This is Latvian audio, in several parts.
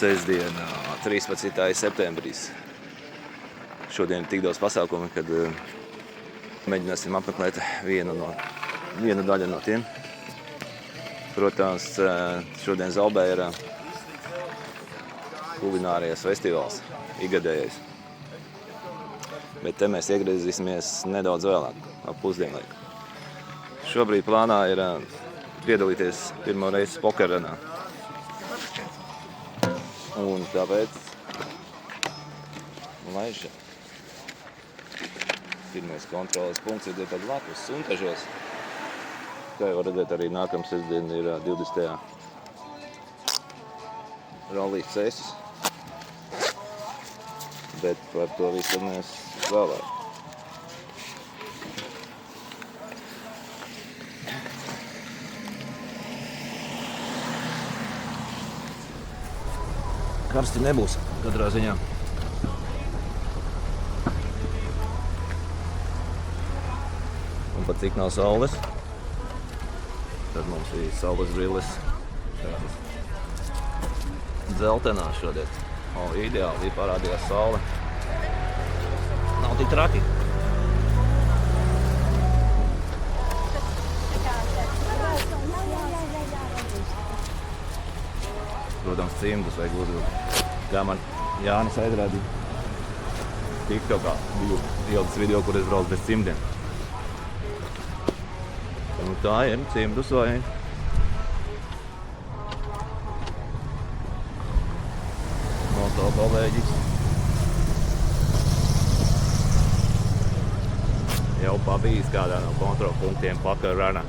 Sestdiena, 13. septembris. Šodien ir tik daudz pasākumu, kad mēģināsim apmeklēt vienu daļu no tiem. Protams, šodien Zalbē ir kulinārijas festivāls, ikgadējais. Bet te mēs iegriezīsimies nedaudz vēlāk, ap pusdienlaiku. Šobrīd plānā ir piedalīties pirmo reizi pokerrenā. Un tāpēc laiža. Pirmais kontroles punkts ir pat blakus Suntažos. Kā jau redzēt, arī nākamā sestdiena ir 20. Rallija cesis. Bet par to visu mēs vēlāk. Karsti nebūs katrā ziņā. Un pat cik nav saules, tad mums ir saules brilles tādas dzeltenās šodien. Ideāli, parādījās saule. Nav tik traki. Protams, cimdus vajag uzvilkt. Kā man Jānis aizrādīja TikTokā ielas video, kur es braucu bez cimdiem. Un tā ir cimdus vajag. Moto kolēģis jau pabijis kādā no kontrolpunktiem pokerrenā.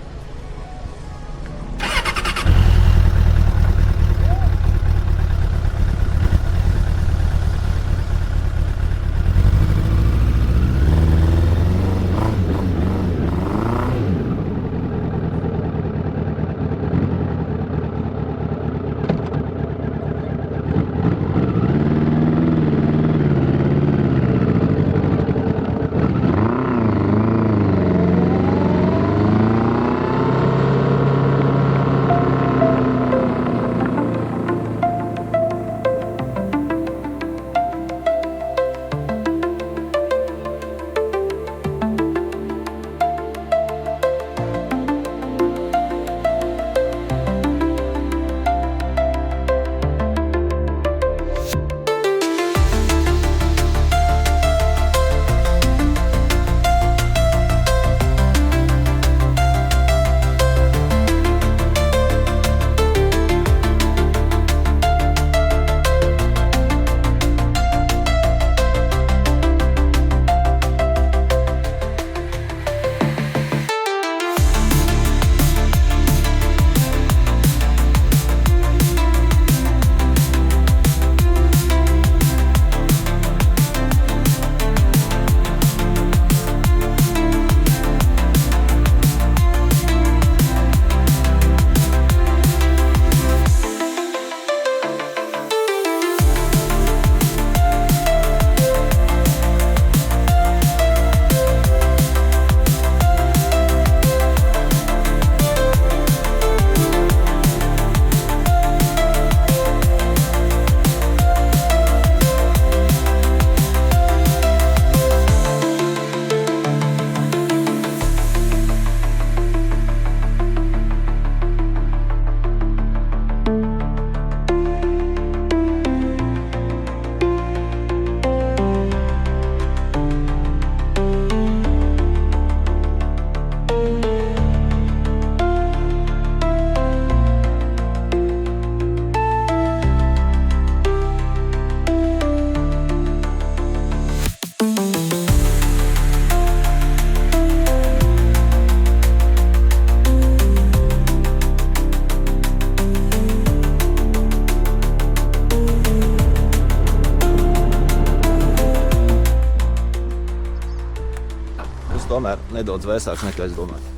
tomēr nedaudz vēsāks nekā es domāju.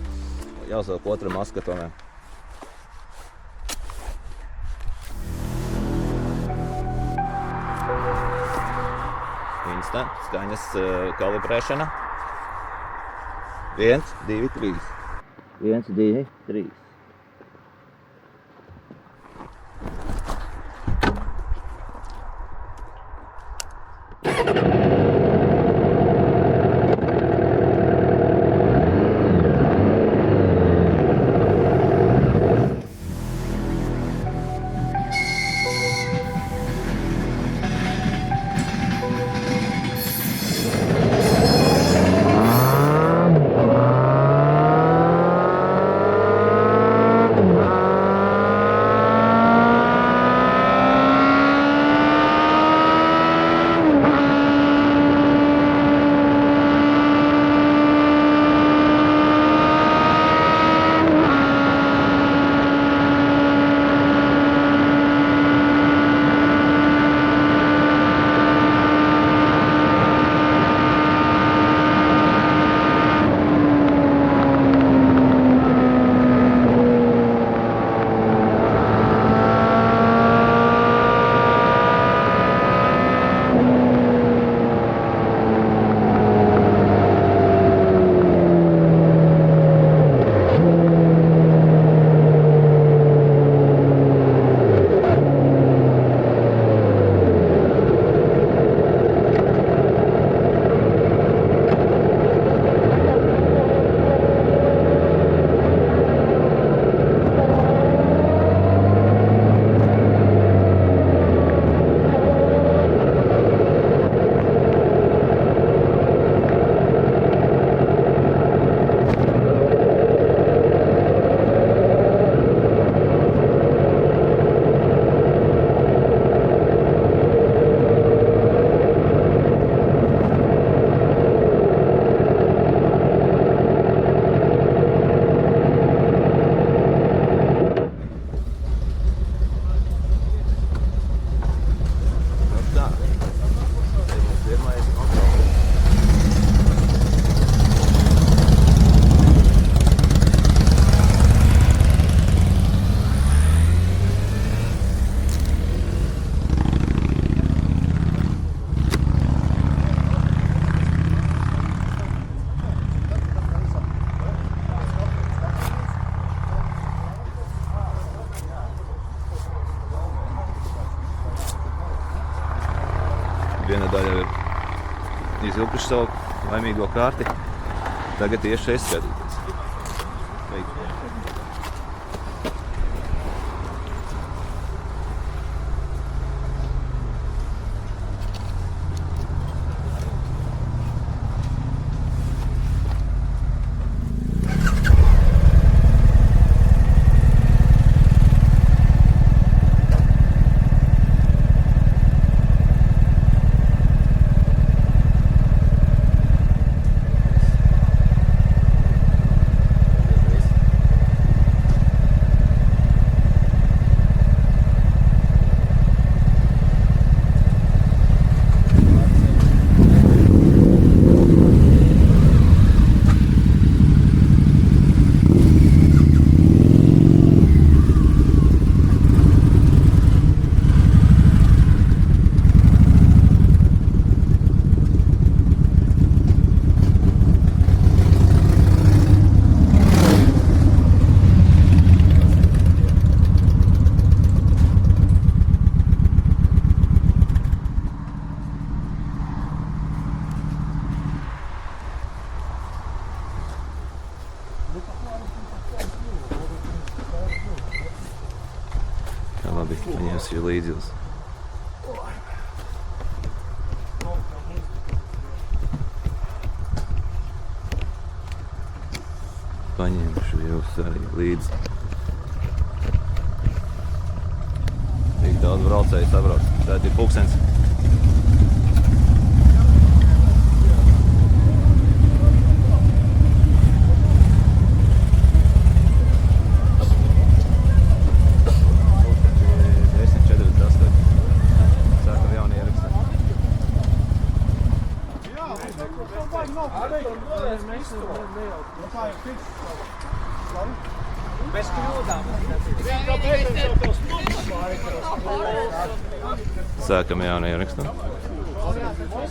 Jāuzvelk otra maska tomēr. Insta, skaņas kalibrēšana. 1, 2, 3. 1, 2, 3. izvilkuši savu laimīgo kārti. Tagad tieši šeit skatīties. Jā, labi, paņemšu jau līdzi jūs. Paņemšu jūs arī līdzi. Tik daudz braucēju sabrauc. Tātad ir pulkstens. Sākam jaunu ierakstu.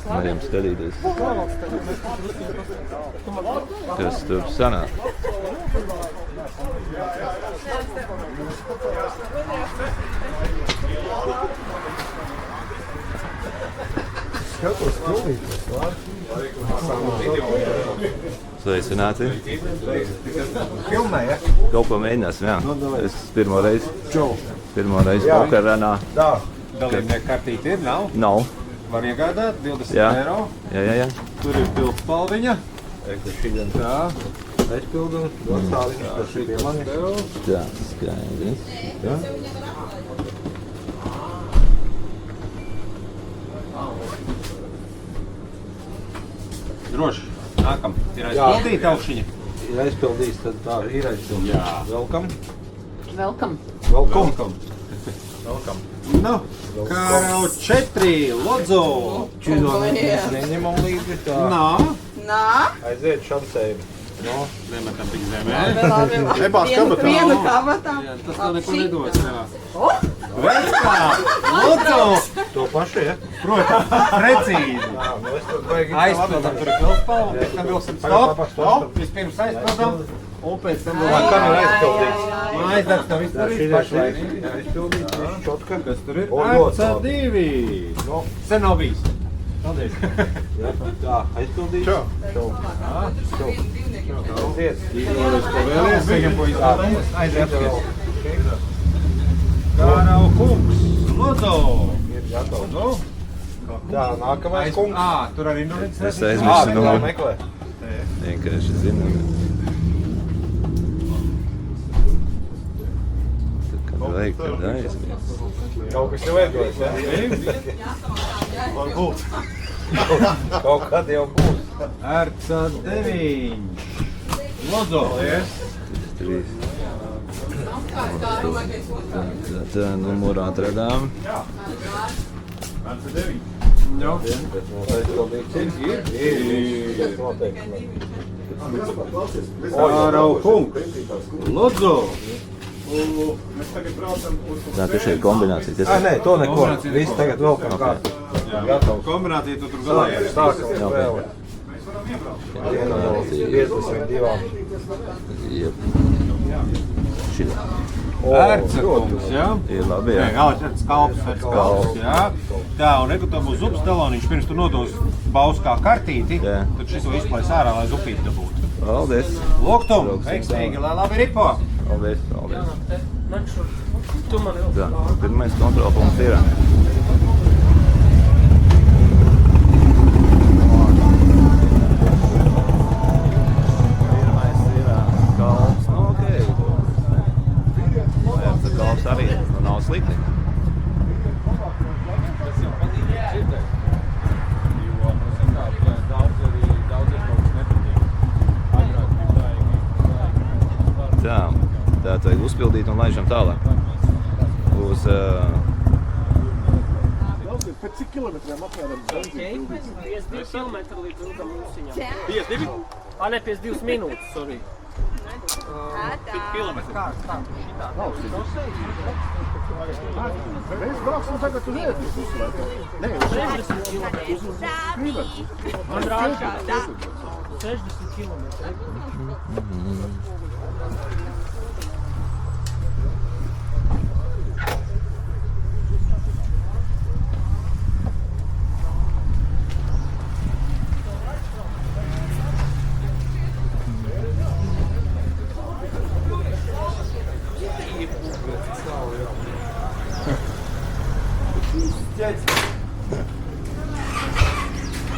Varam skatīties, kas tur sanāk. Sveicināti. Filmē, ja? Kaut ko mēģināsim, jā. Es pirmo reizi pokerrenā. Tā, dalībnieku kartīte ir, nav? Nav. Var iegādāt 20 Jā. eiro. Jā. Tur ir pildspalviņa. Tā. Aizpildu, atstāviņš, tas ir pie manis. Tā, skaidrs. Ja? Droši. Nākam. Ir aizpildīta augšiņa. Ir aizpildījis, tad tā ir aizpildījis. Jā. Welcome. Welcome. Welcome. Welcome. Nu, Karau 4, Lodzo. Čīzo mēs neņemam līdzi. Tā. Nā. Aiziet šansēm. No. Nemetam tik zemē. Labi. Nebāz kabatā. Viena kabatā. Jā, tas tā neko nedos. Jā. Oh! Vecā! Lodzo! To pašu, ja? Protams, precīzi. Jā, nu es tad vajag Aizpildam, tur ir pildspalva, pēc tam vilksim stop. Stop. Vispirms aizpildam, un pēc tam Tā kam ir aizpildīts? Mājas darbs nav izdarīts pašlaik. Aizpildīts, viss čotka. Kas tur ir? O, ļoti RC2. No. Sen nav bijis. Ja? Tā, aizpildīts. Čau. Čau. Aiziet. Pavēlies, viņam ko izdarīt. Aiziet. Karau kungs, Lodzo. Ir gatavs. Nu? Tā, nākamais kungs. Tur arī nu redz. Es aizmirsu Tā, numuru. meklē. Vienkārši zinu. Kad vajag, tad aizies. Kaut kas jau veidojas, ja? Varbūt. Kaut kad jau būs. RC9. Lodzo. Trīs. Tā numuru atradām. Nu? Bet mums aizpildīts ir? Ir. Noteikti. Karau kungs, Lodzo. Tā ir šeit kombinācija. Nē, to neko. Viss tagad vēl kā kāds. Gatavs. Kombinācija tu tur galā ir. Sākam Jā, spēli. Viena no 52. Jep. Šitā. Vērca kungs, jā? Ir labi, jā. Jā, skalps, vērca kalps, jā. Tā, un reku to būs zupas taloniņš, pirms tu nodos bauskā kartīti, Jā. tad šis to izplais ārā, lai zupīti dabūtu. Paldies. Lūgtum, Brauksim veiksmīgi, lai labi ripo! Paldies. Tā, pirmais kontrolpunkts ir. Pirmais ir kalps. Nu, okei. Vērca kalps arī nav slikti. Tā, tā vajag uzpildīt un laižam tālāk. Uz... Pēc cik kilometriem apmēram benzīna? 52 kilometri līdz Rudam Mūsiņam. 52? A, ne, 52 minūtes, sorry. Mēs brauksim tagad uz ēdus uzslēgt. Nē, uz 60 kilometri. Man rāda 60 kilometri.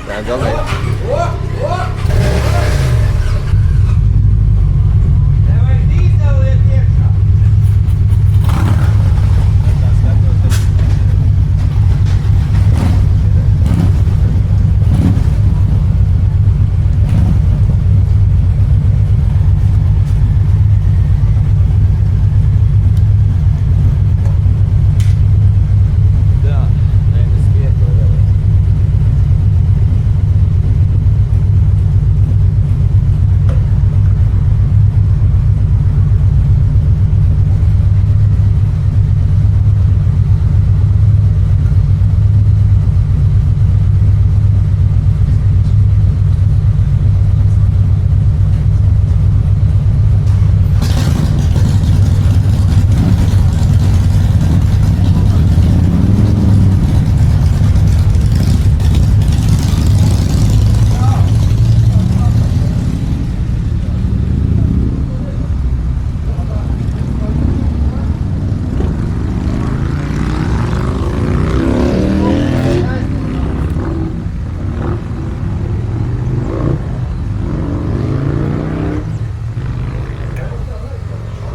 Tā galējā. Tā, nē, tas vietla vēl.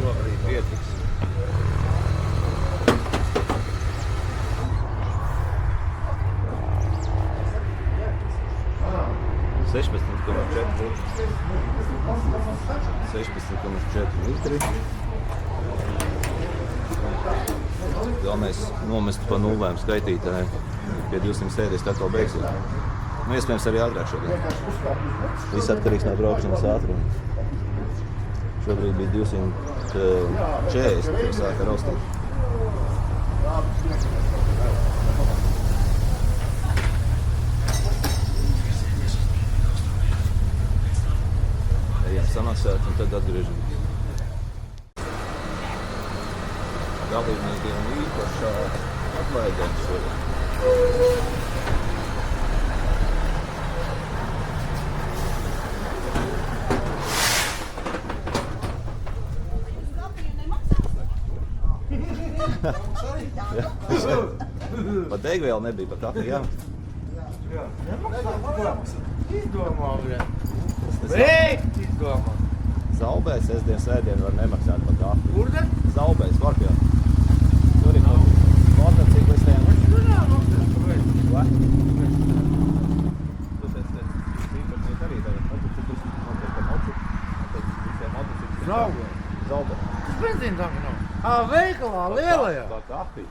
Šobrīd pietiks. Litri. Galvenais nomest pa nulēm skaitītāji. Pie 200 sēdēs tā kā beigsies. Nu, iespējams arī ātrāk šodien. Viss atkarīgs no braukšanas ātruma. Šobrīd bija 240, kad sāka raustīt. Ejam samaksāt un tad atgriežamies. Dalībniekiem īpašā atlaidēm šodien. Pat degviela nebija, pat kafija, jā. Izdomā. Zaubē sestdien, svētdien var nemaksāt par kafiju. Kur te? Zaubē, Skorpijā. Tur ir motociklistiem. Ko? Zaubē. Zaubē. Tas benzīna tanka nav. Ā, veikalā, lielajā. Tā kafija.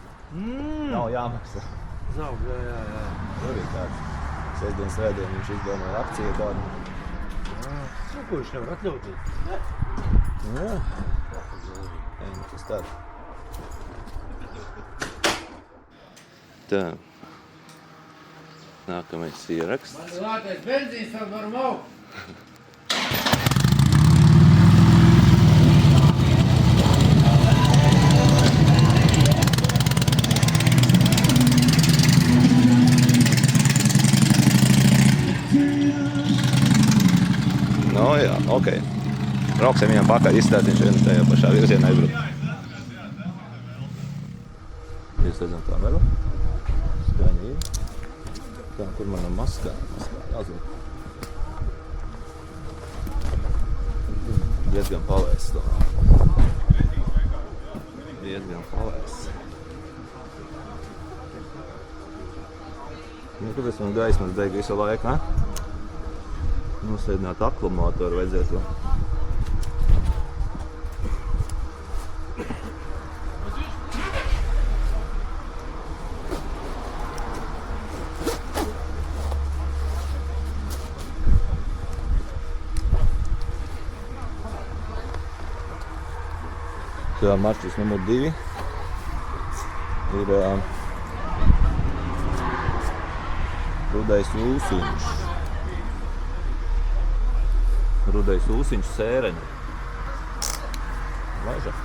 Nav jāmaksā. Zaubē, jā. Tur ir tāds. Sestdien, svētdien viņš izdomāja akciju tādu. Ko viņš nevar atļauties? Jā. Ejam, tas tāds. Tā. Nākamais ieraksts. Man ir lātais benzīns, tad varam augt. Nu, jā, ok. Brauksim viņam pakaļ, izstāt viņš viens tajā pašā virzienā aizbruk. Ieslēdzam kameru. Skaņa ir. Tā, kur mana maskā? Jāzina. Diezgan pavēsts to. Diezgan pavēsts. Nu, kāpēc man gaismas deg visu laiku, ne? Nosēdināt akumulātoru vajadzētu. Tā maršruts numur 2 ir Rudais Ūsiņš. Rudais Ūsiņš Sēreņa. Laiža.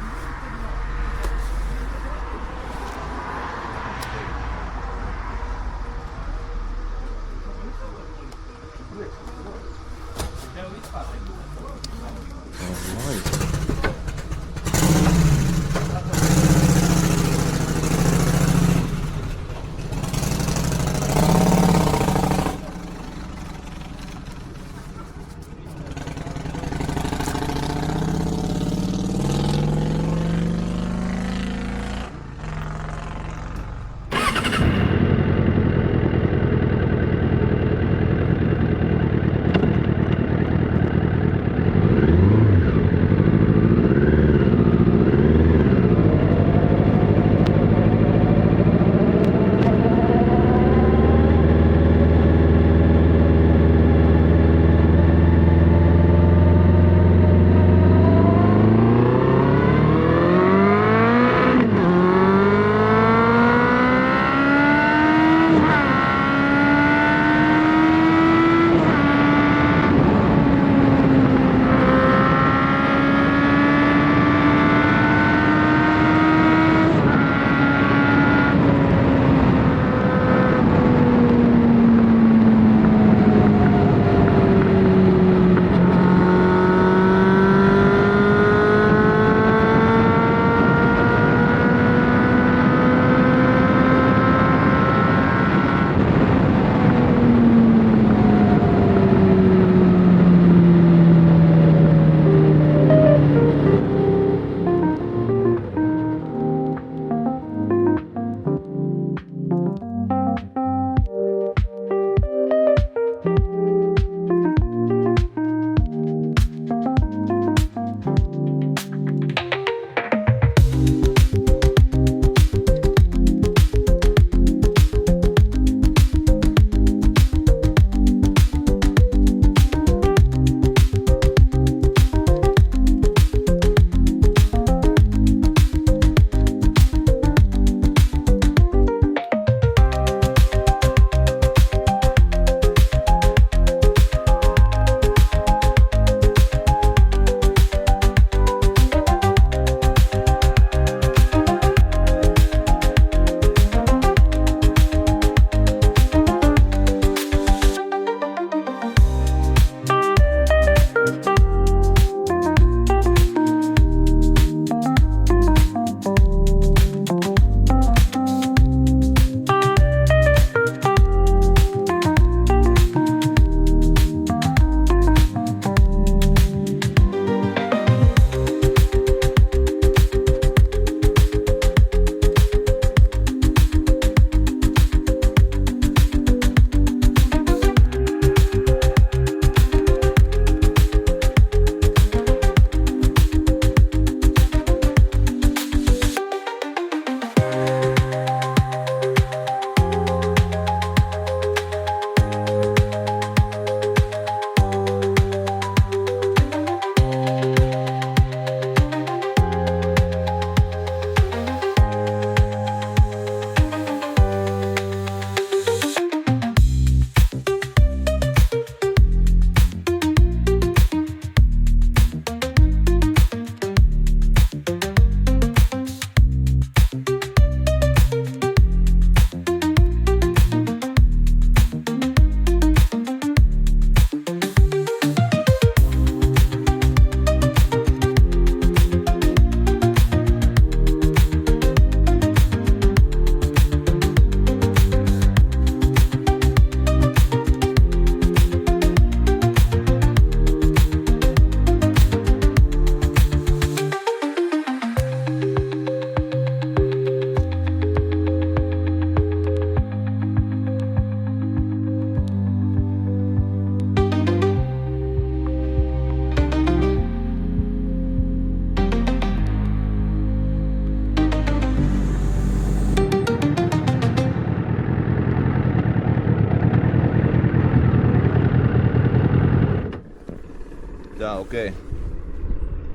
Jā, ok.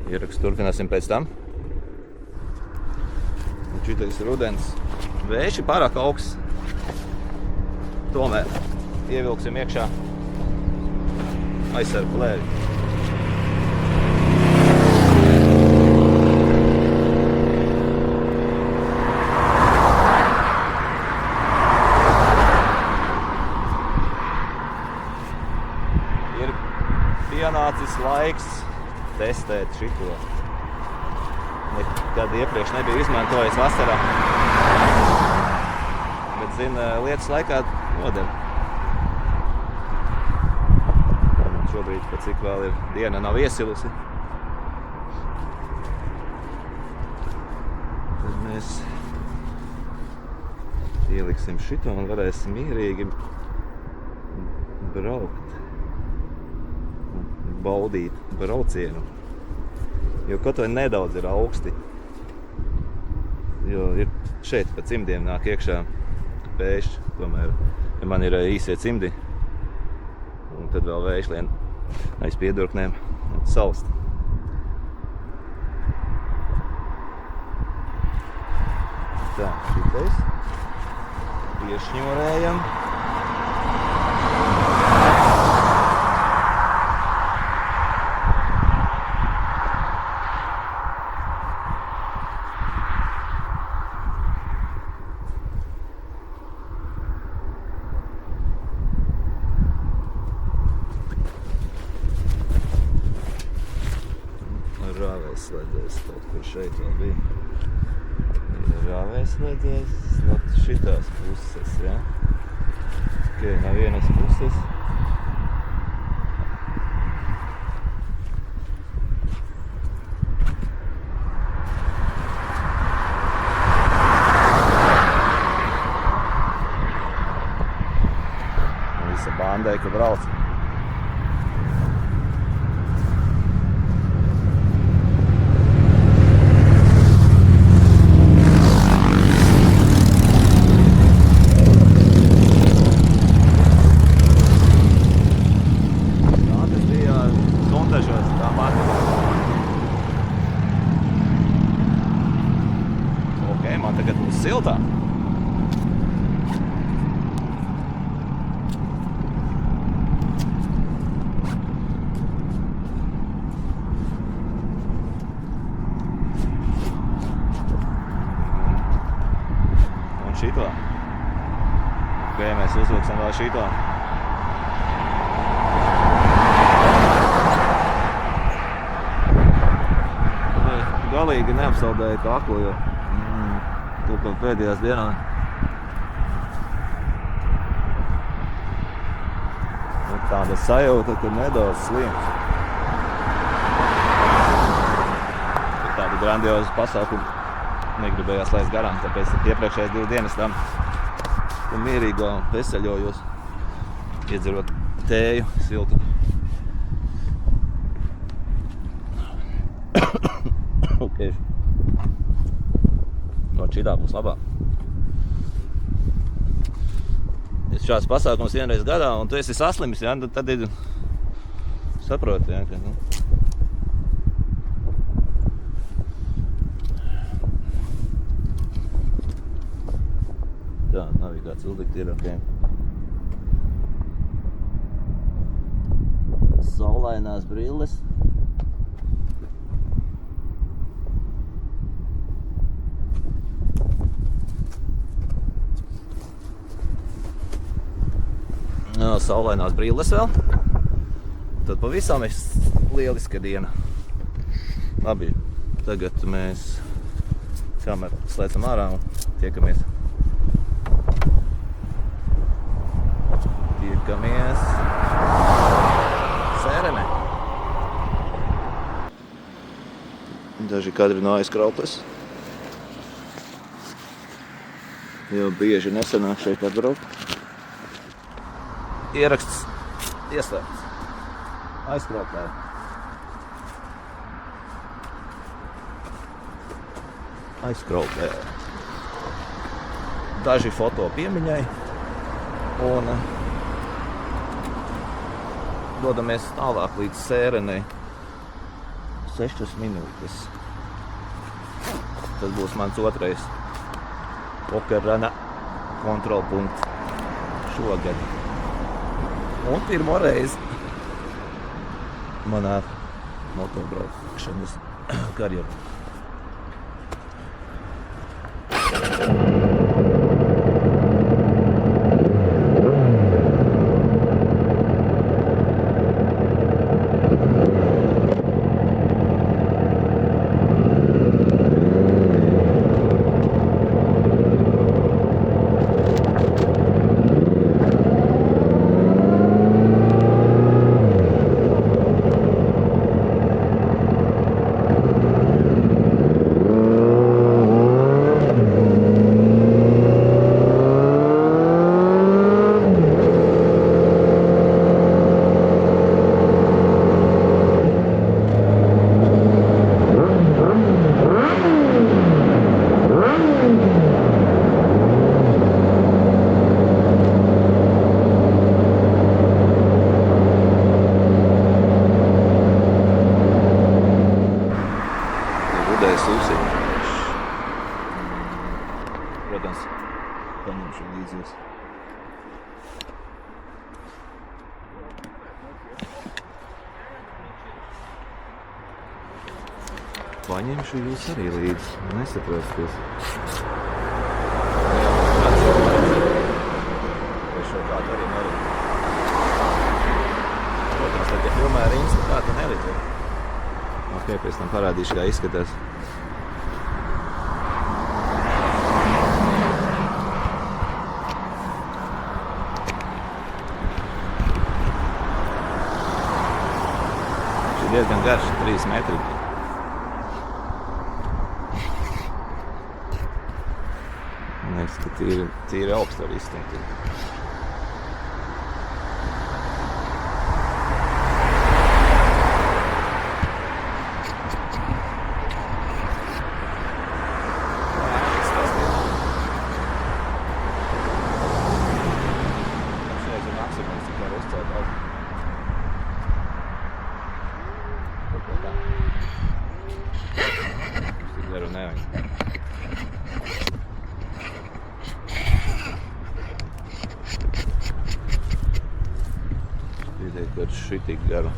Ierakstu turpināsim pēc tam. Un šitais rudens. Vējš ir pārāk augsts. Tomēr ievilksim iekšā aizsargu plēvi. Ir pienācis laiks testēt šito. Nekad iepriekš nebija izmantojis vasarā. Bet, lietas laikā noder. Šobrīd, pat cik vēl ir diena nav iesilusi. Tad mēs ieliksim šito un varēsim mierīgi braukt. Baudīt braucienu. Jo kaut vai nedaudz ir augsti. Jo ir šeit pa cimdiem nāk iekšā vējš. Tomēr man ir īsie cimdi. Un tad vēl vējš lien aiz piedurknēm un salst. Tā, šitais. Piešņorējam. Rāvējslēdzējs kaut kur šeit vēl bija. Ir rāvējslēdzējs no šitās puses, ja? Ok, no vienas puses. Visa bandēka brauc. Man tagad būs siltā. Un šito. Ok, mēs uzvilksim vēl šito. Galīgi neapsaldēju kaklu, jo kaut kā pēdējās dienā. Tāda sajūta, ka nedaudz slims. Tādu grandiozu pasākumu negribējās laist garām, tāpēc iepriekšējās 2 dienas tam mierīgo veseļojos, iedzerot tēju siltu. Ok. Šitā būs labāk. Ir šāds pasākums vienreiz gadā, un tu esi saslimis, ja? Tad ir saproti, ja? Ka, nu. Tā, nav kāds uzlikt ir, ok. Saulainās brilles. Saulainās brilles vēl. Tad pavisam ir lieliska diena. Labi, tagad mēs kameru slēdzam ārā un tiekamies. Sērenē. Daži kadri no aizkrauklis. Jo bieži nesanāk šeit atbraukt. Ieraksts ieslēgts. Aizkrauklē. Aizkrauklē. Daži foto piemiņai. Un dodamies tālāk līdz Sērenei. 6 minūtes. Tas būs mans otrais pokerrana kontrolpunkts šogad. Un pirmo reizi manā motobraukšanas karjerā. Protams, paņemšu līdzies. Paņemšu jūs arī līdzi, nesaprasties. Vai šo kādu arī nelikt. Protams, tad, ja filmē ar Insta, kā tu nelikt. Ok, pēc tam parādīšu, kā izskatās. Diezgan garš, 3 metri. Liekas, ka tīri augstu var izstumt. Šeit ir maksimums, cik var uzcelt augstu. Garu nevajag. Šķiet, ka šitik garu.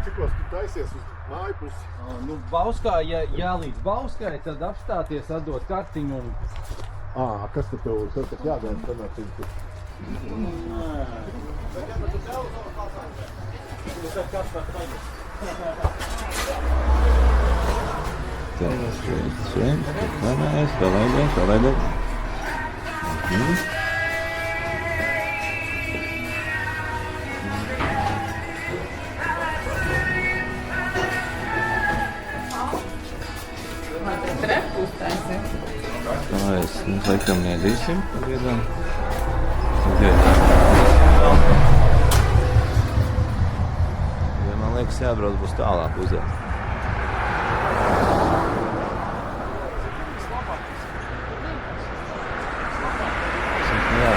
Cikos tu taisies uz māju pusi? Nu, Bauskā, ja jālīdz Bauskai, tad apstāties, atdot kartiņu un... Kas tad tev jādara, kamēr tu... Šeit, palaidēs. Man te trepu uztaisīt. Mēs laikam nedīsim pagaidām. Ja man liekas, jābrauc būs tālāk uzēt. Jā.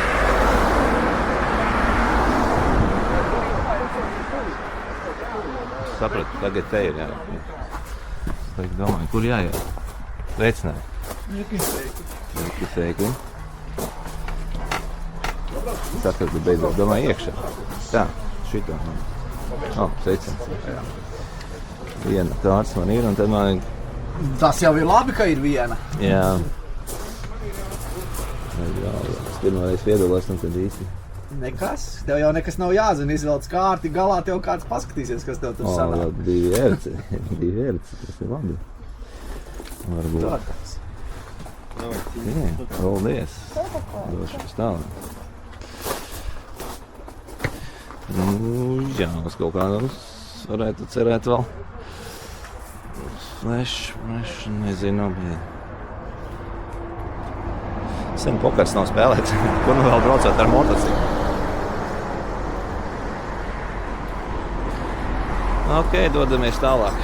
Sapratu, tagad te ir jā. Es domāju, kur jāiet? Veicināju. Rekvisēku. Saskatu beidzot, domāju, iekšā. Tā, šitā. Sveicins. Viena kārts man ir, un tad man... Tas jau ir labi, ka ir viena. Jā. Es pirmoreiz piedalos, un tad īsti. Nekas. Tev jau nekas nav jāzina. Izvelc kārti, galā tev kāds paskatīsies, kas tev tur sanāk. 2 vērci. Tas ir labi. Varbūt. Jā, paldies. Došu pēc tālāk. Jā, uz kaut kādus varētu cerēt vēl. Flash, nezinu, bet... Sen pokers nav spēlēts. Kur nu vēl braucot ar motociklu? Ok, dodamies tālāk.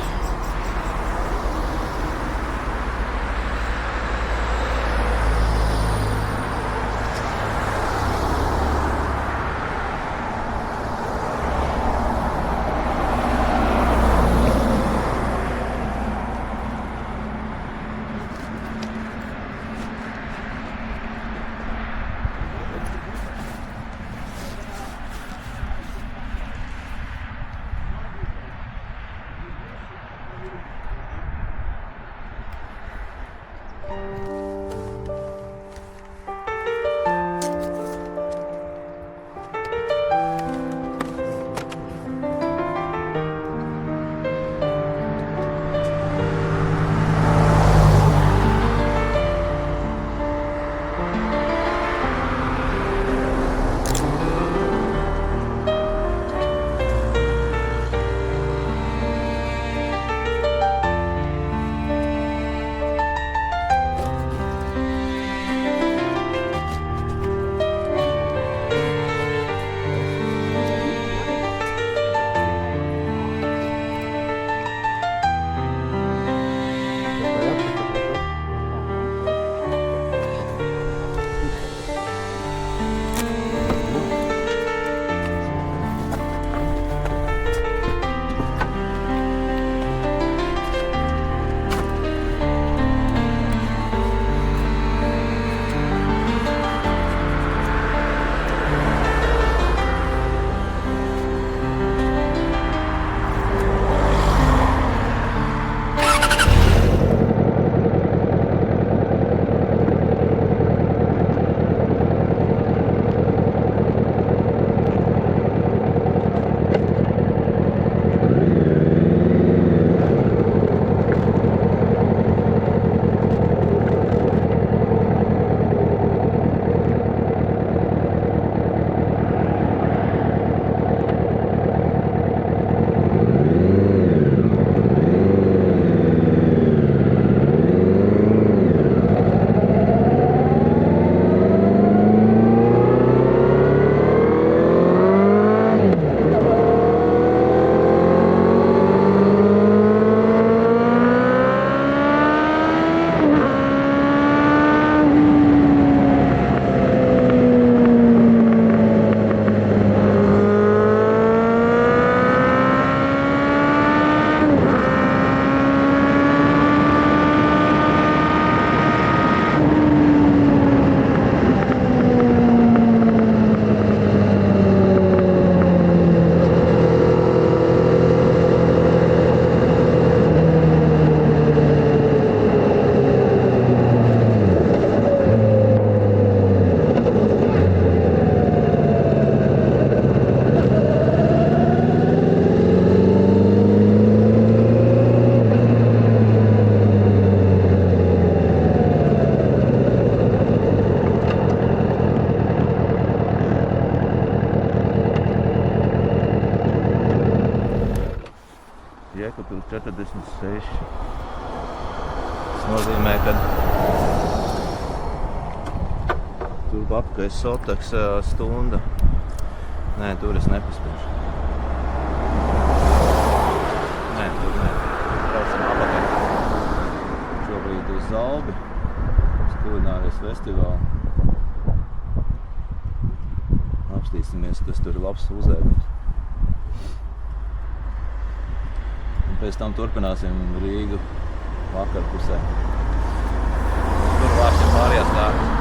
46. Tas nozīmē, ka tur apakaļ Sotaks stunda. Nē, tur es nepaspēšu. Nē, tur nē. Braucam apakaļ. Šobrīd uz Zalbi, uz kulinārijas festivālu. Apstīsimies, kas tur ir labs uzēdums. Un pēc tam turpināsim Rīgu vakarpusē. Tur vāksim pārējās kārtas.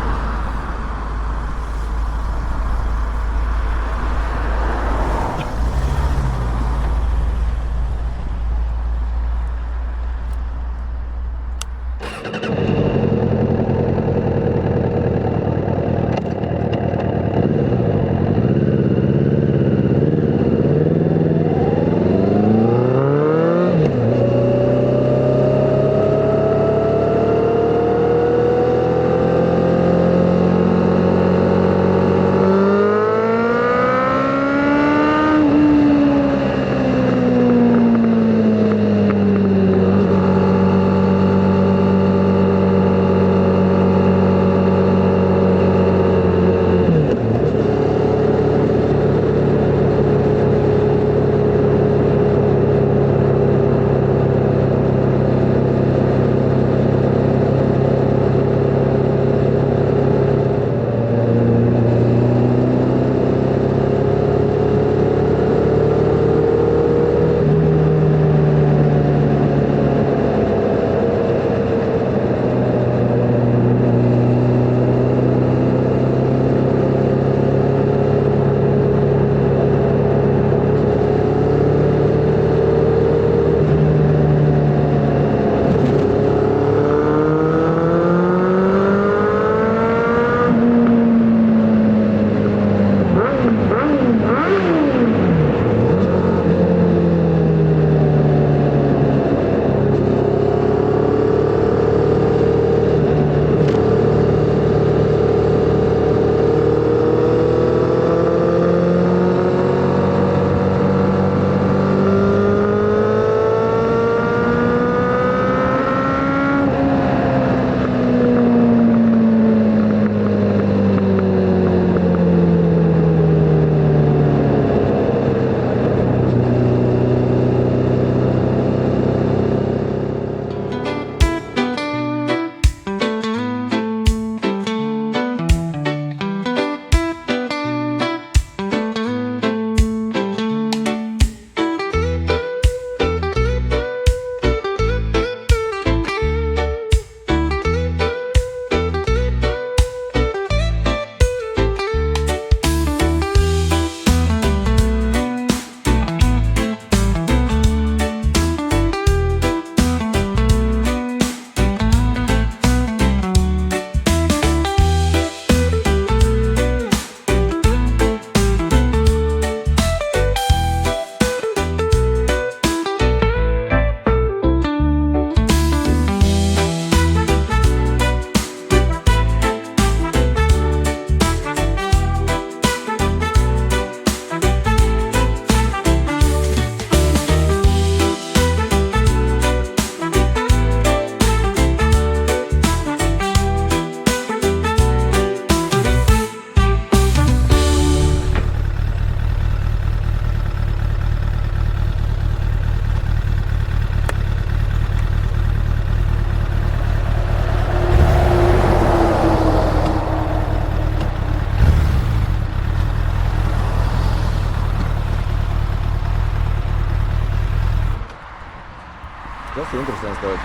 Tas ir interesants tāds.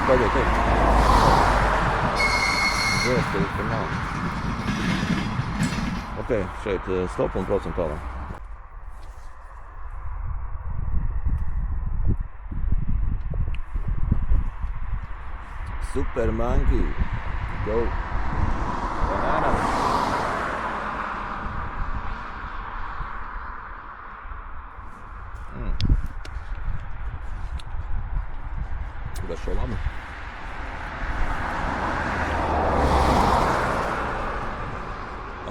Pagaidiet, teikt. Dzelzceļš tur nav. Ok, šeit stop un braucam tālāk. Super Monkey. Go. Banana. Garšo labi.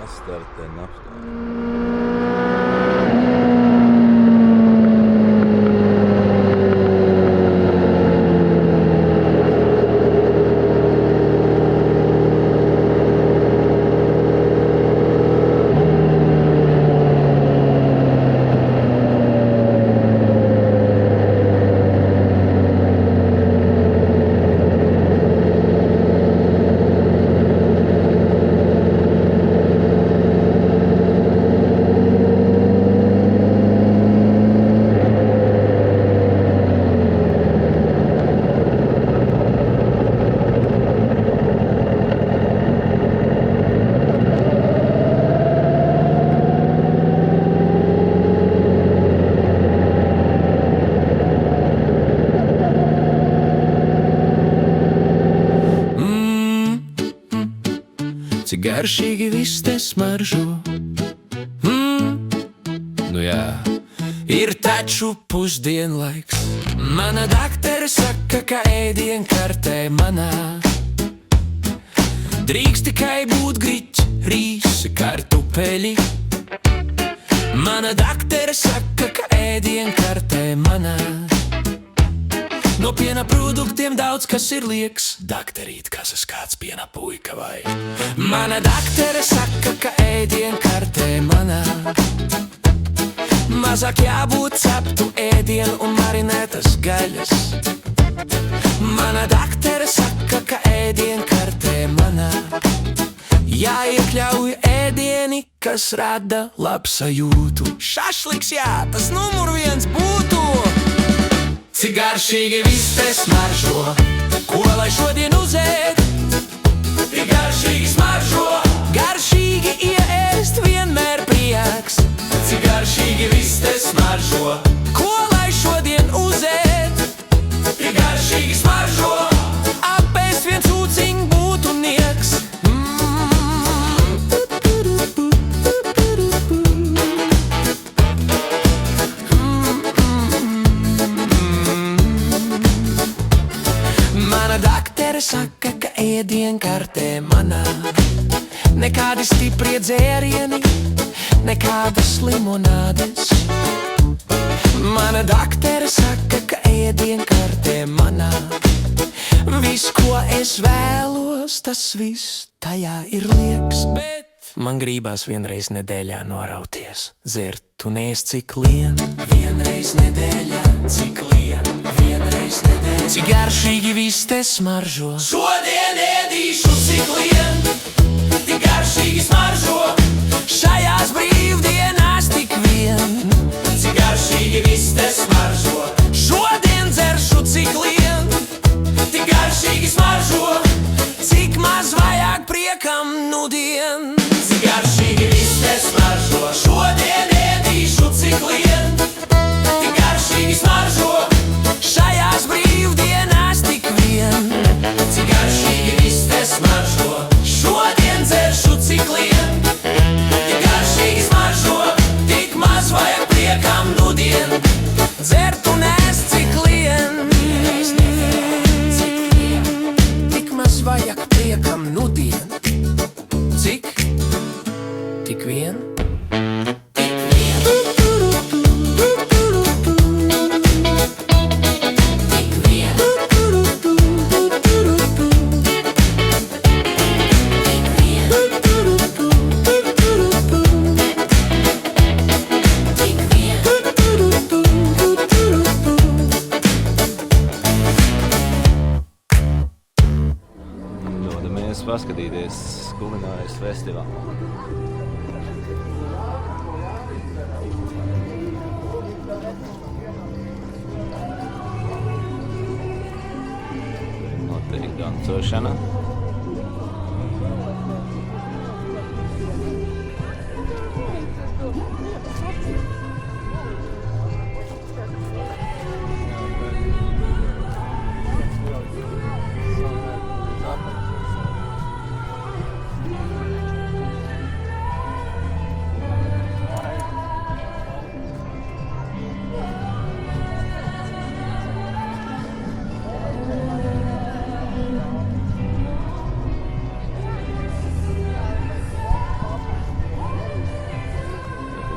Astarte naftā. cik garšīgi viss te smaržo. Nu jā, ir taču pusdienlaiks. Mana daktere saka, ka ēdienkartē manā drīkst tikai būt griķi, rīsi, kartupeļi. Mana daktere saka, ka ēdienkartē manā no piena produktiem daudz kas ir lieks. Dakterīt, kas es kāds piena puika vai? Mana daktere saka, ka ēdienkartē manā mazāk jābūt ceptu ēdienu un marinētas gaļas. Mana daktere saka, ka ēdienkartē manā jāiekļauj ēdieni, kas rada labsajūtu. Šašliks, jā, tas numur 1 būtu. Cik garšīgi viss te smaržo, ko lai šodien uzēd? Tik garšīgi smaržo, garšīgi ieēst vienmēr prieks. Cik garšīgi viss te smaržo, ko lai šodien uzēd? Tik garšīgi smaržo, apēst viens ūciņ būtu nieks. Mana daktere saka, ka ēdienkartē manā nekādi stiprie dzērieni, nekādas limonādes. Mana daktere saka, ka ēdienkartē manā viss, ko es vēlos, tas viss tajā ir lieks. Bet man gribās vienreiz nedēļā norauties, dzert un ēst ciklien. Vienreiz nedēļā ciklien, vienreiz nedēļā. Cik garšīgi viss te smaržo, šodien ēdīšu ciklien. Tik garšīgi smaržo, šajās brīvdienās tik vien. Cik garšīgi viss te smaržo, šodien dzeršu ciklien. Tik garšīgi smaržo, cik maz vajag priekam nudien. Cik garšīgi viss te smaržo, šodien ēdīšu ciklien. Tik garšīgi smaržo, šajās brīvdienās tik vien. Cik garšīgi viss te smaržo, šodien dzeršu ciklien. Tik garšīgi smaržo, tik maz vajag priekam nudien. Dzert un ēst ciklien. Tik maz vajag priekam nudien. Cik? Tik vien? Dodamies paskatīties kulinārijas festivālu. Notiek dancošana.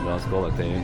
Daudz kolektīvi.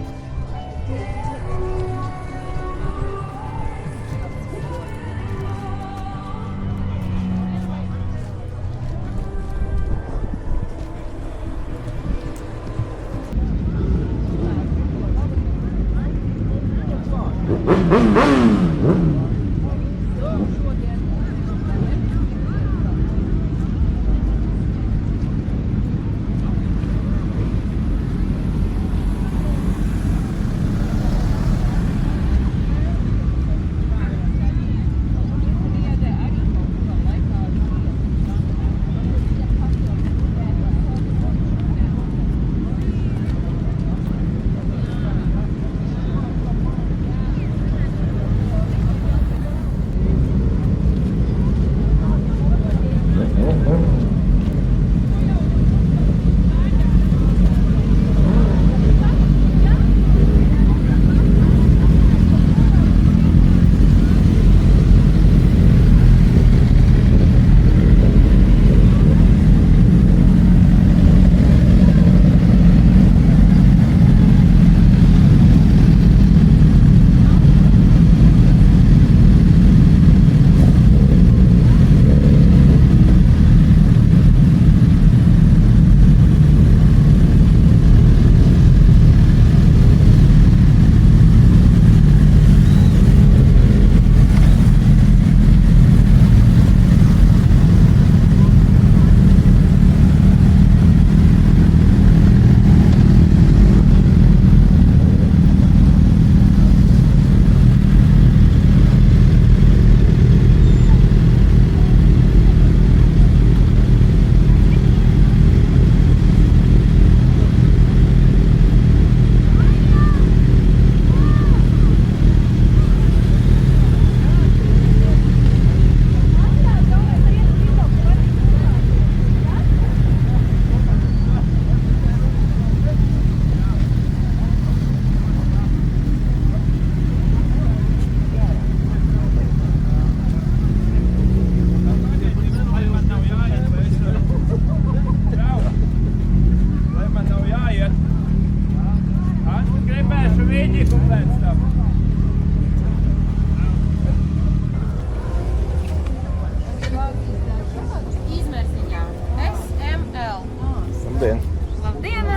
Labdien! Labdien!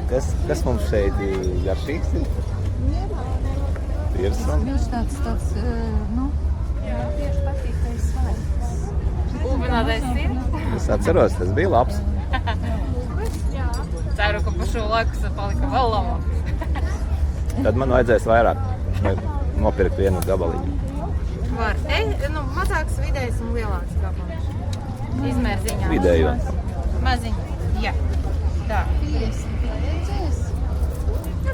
Kas mums šeit garšīgs ir? Pirs man. Viņš tāds, nu, tieši patīkais svaigs. Būvinātais ir? Es atceros, tas bija labs. Ceru, ka pa šo laiku palika vēl labāk. Tad man vajadzēs vairāk. Vai nopirkt vienu gabaliņu. Var. Mazāks, vidējs un lielāks gabaliņš. Izmēr ziņā. Vidējo. Maziņu. Jā. Tā.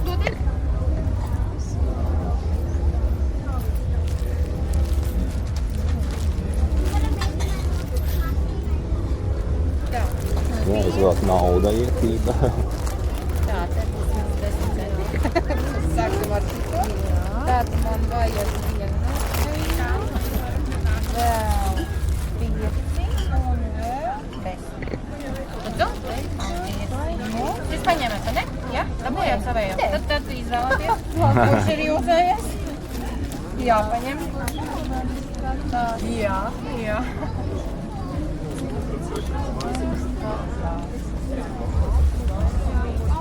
Dodiet. Tā. Jāizvēlēt nauda ietība. Tā, te būs 10 centi. Sākam ar šito. Tātad man vajag vienu. Vēl 5 un vēl 10. Lūdzu? Jūs paņēmāt, ne? Jā? Dabūjāt savējo? Tad izvēlēties. Kurš ir jūsējies? Jā, paņem. Jā.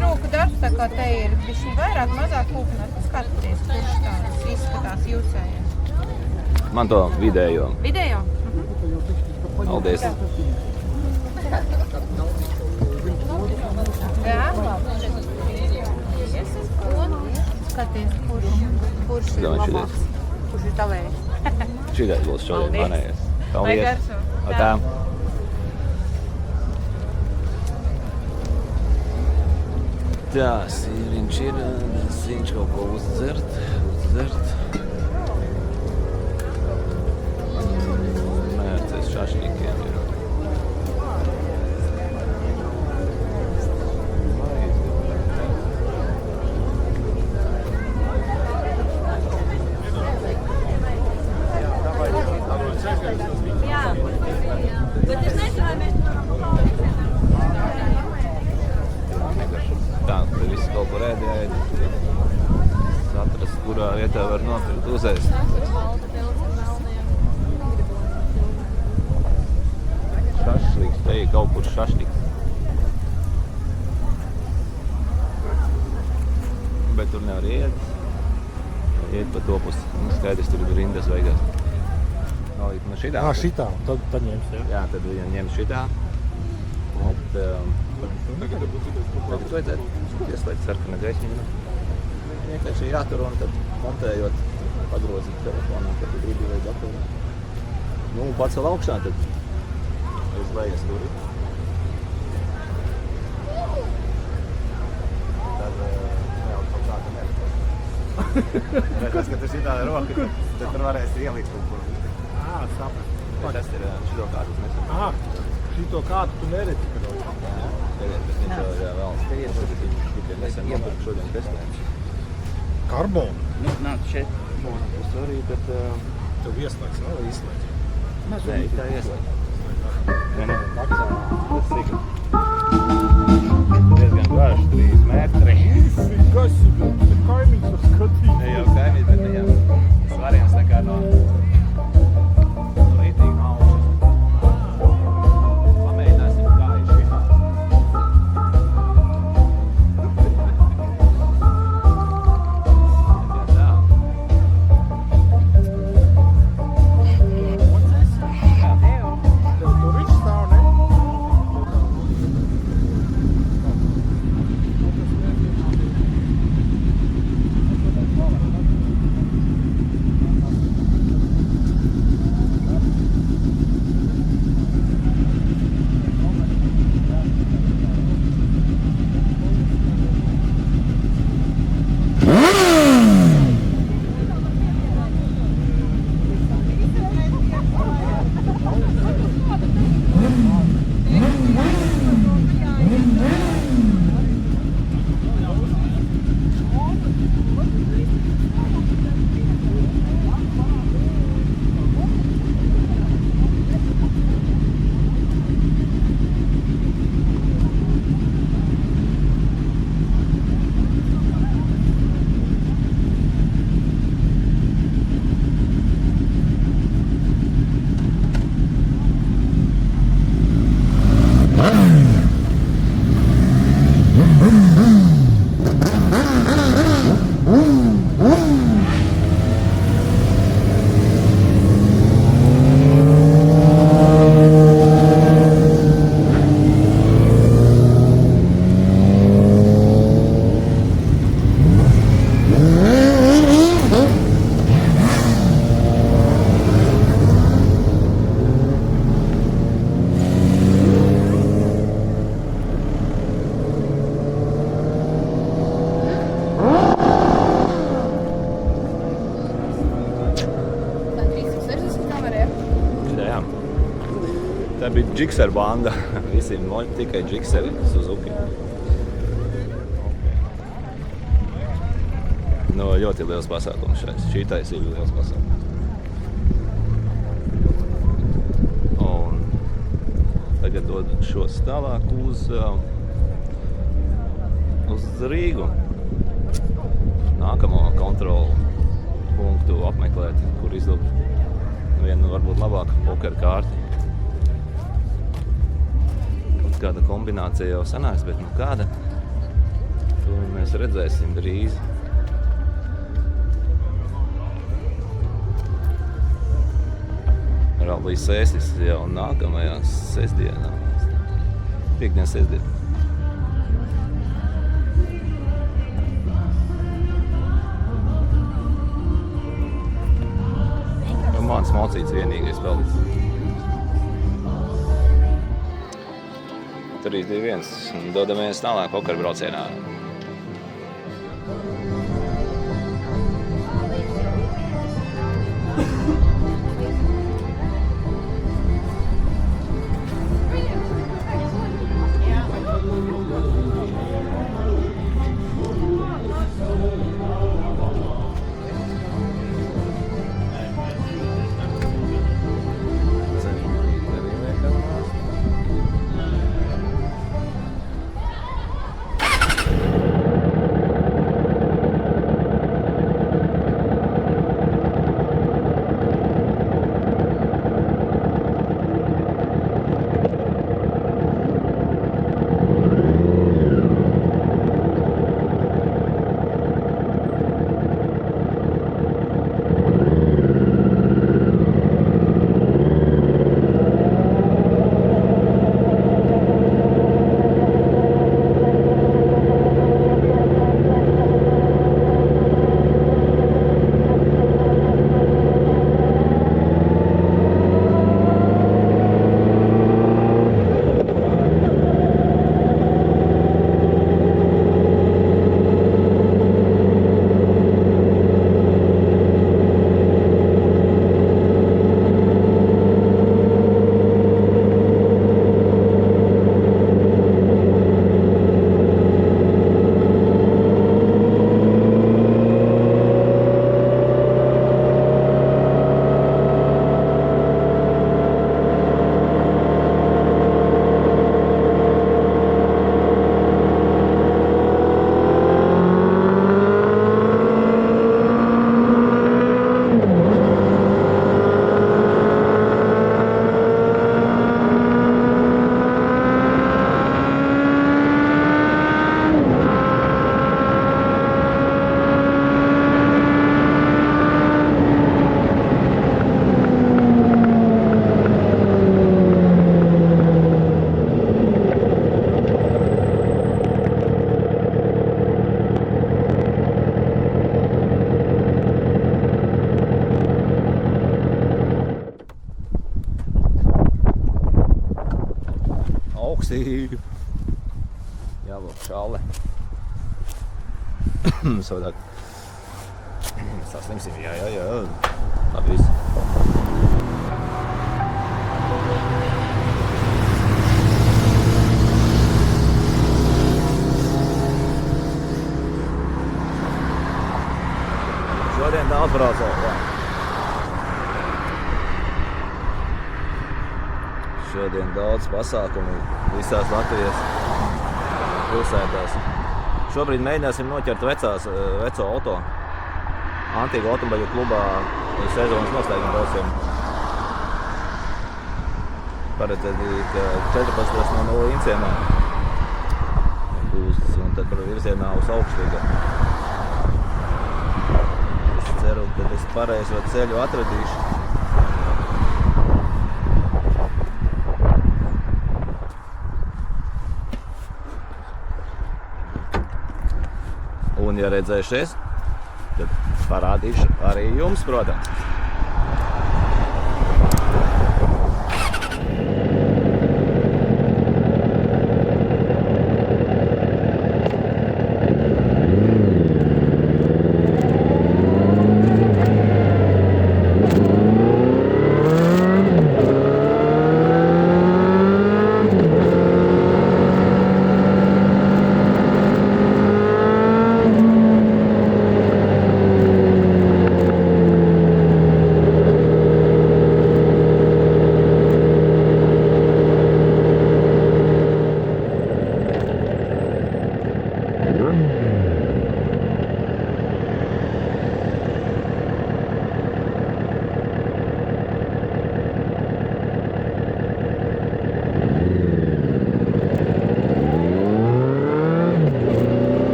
Roku darbs, tā kā te ir bišķi vairāk, mazāk kūpināt. Skatāties, kurš tāds izskatās jūsējies. Man to vidējo. Vidējo? Paldies. Jā. Un skaties, kurš ir labāks. Kurš ir tavējs. Šitais būs šodien Paldies. manējais. Lai garšo. Tā. Tā, sīriņš ir, sīriņš kaut ko uzdzert. Mērcies šašļikiem ir. Tā, te viss kaut kur ēdēja. Atrast, kurā vietā var nopirkt uzēst. Šašliks, te ir kaut kur šašliks. Bet tur nevar iet. Iet pa to pusi. Skaidrs, tur ir rindas beigās. Nolikt no šitā. Šitā, tad ņems, jā. Jā, tad viņa ņem šitā. Tagad vajadzētu ieslēgt sarkana gaismiņu. Vienkārši jātur un tad montējot, pagrozīt telefonu, kad tu gribi vai datoru. Nu, pacel augšā, tad aiz lejas turi. Tad vēl kaut kā tu neredzēs. Redz, ka tu šitā roka, tad tur varēsi ielikt kaut kur. Saprast. Tas ir šito kārtas nesam. Šito kādu tu neredzi, kad Pēdējais, bet viņš jau vēl skrien, tad tikai nesen nopirku šodien testējums. Karbonu. Nāk šeit. Es arī, bet... Tev ieslēgs, nav izslēgs. Nē, tā ieslēgt. Nē, tas cik. Diezgan garš, 3 metri. Kas ir? Kaimiņš var skatīt. Ne jau kaimiņš, bet viņam svariens tā kā no lītīgi no augšas. Pamēģināsim kā ir šitā. Tā bija džikseru banda. Visi moļi tikai džikseri Suzuki. No, ļoti liels pasākums šeit. Šitais ir liels pasākums. Un tagad došos tālāk uz Rīgu. Nākamo kontrolu punktu apmeklēt, kur izlikt vienu varbūt labāku pokeru kārti. Kaut kāda kombinācija jau sanāks, bet nu kāda, to mēs redzēsim drīz. Rallijas sēstis jau nākamajā sestdienā. Piektdien, sestdien. Mans mocīts vienīgais palicis. 3, 2, 1. Dodamies tālāk pokeru braucienā. Jālūk šāle. Savādāk. Saslimsim, jā. Labi, viss. Šodien daudz braucot, jā. Šodien daudz pasākumu visās Latvijas pilsētās. Šobrīd mēģināsim noķert veco auto. Antīgu automobiļu klubā sezonas noslēguma braucienu. Paredzētīgi, ka 14:00 Inciemā būs un tad par virzienā uz Augšvīgu. Es ceru, ka es pareizo ceļu atradīšu. Un, ja redzēšies, tad parādīšu arī jums, protams.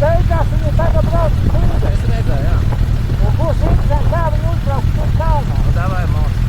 beigās viņi tagad brauc uz Kūdeni. Es redzēju, jā. Un būs interesanti, kā viņi uzbrauc tur kalnā. Nu, davai, mūs.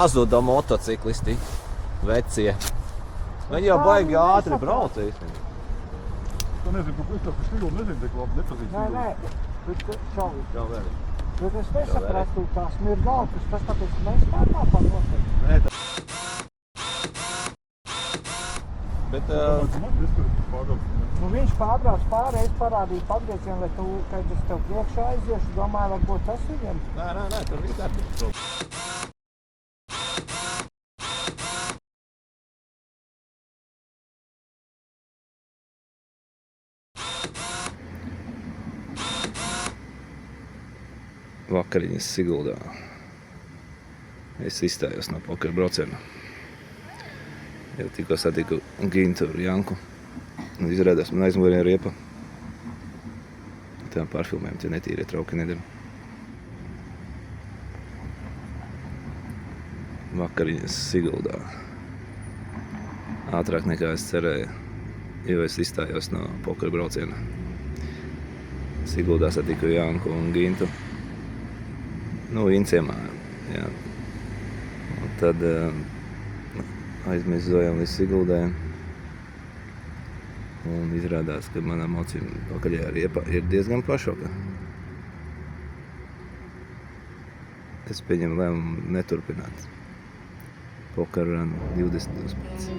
pazuda motociklisti, vecie. Viņi jau baigi ātri brauc īstenībā. Tu nezinu, ko Kristofers Sigulda nezinu, tik labi nepazīst Nē, Siguldu. nē, bet šauj. Kā vēl? Bet es nesaprastu tās mirgautas, tas tāpēc, ka mēs pārkāpām noteikti. Nē, tā Bet, Nu, viņš pārbrauc pāri, es parādīju pagriezienu, lai tu, kad es tev priekšā aiziešu, domāju, varbūt tas viņam. nē, tur viss kārtībā. Vakariņas Siguldā. Es izstājos no pokeru brauciena. Jau tikko satiku Gintu ar Janku. Un izrādās, man aizmugurē riepa. Tām pārfilmēm tie netīrie trauki nedara. Vakariņas Siguldā. Ātrāk nekā es cerēju, jo es izstājos no pokeru brauciena. Siguldā satiku Janku un Gintu. Nu, Inciemā, jā. Un tad aizmizojām līdz Siguldai. Un izrādās, ka manām acīm pakaļējā riepa ir diezgan plašoka. Es pieņemu lēmumu neturpināt pokeru runu 22 pēc.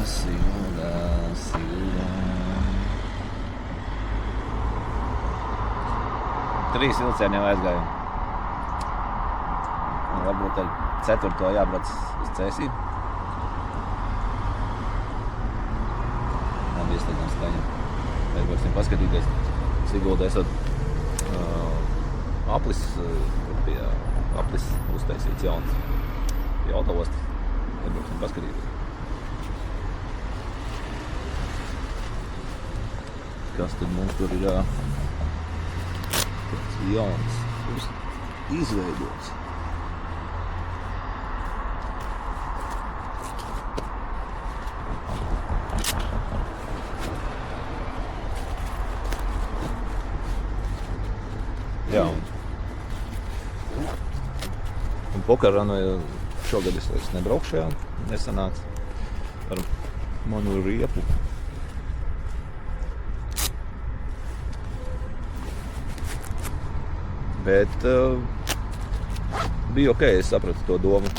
Siguldā. 3 vilcieni jau aizgājām. Un varbūt ar 4. jābrauc uz Cēsību. Nav iestādām skaņa. Aizbrauksim paskatīties. Siguldā esot aplis, tur bija aplis uztaisīts jauns. Pie autoostas. Aizbrauksim paskatīties. Kas tad mums tur ir jauns, izveidots. Jā. Un pokerranu šogad es vairs nebraukšu šajā, nesanāca ar manu riepu. Bet bija ok, es sapratu to domu.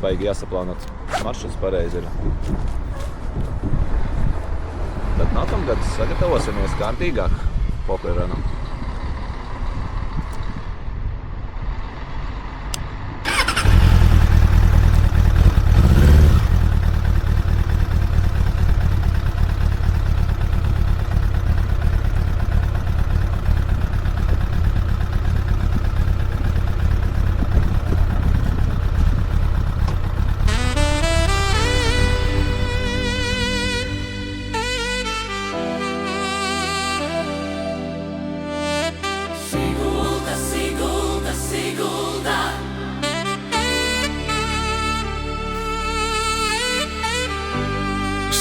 Baigi jāsaplānot maršruts pareizi ir. Tad nākamgad sagatavosimies kārtīgāk pokerranam.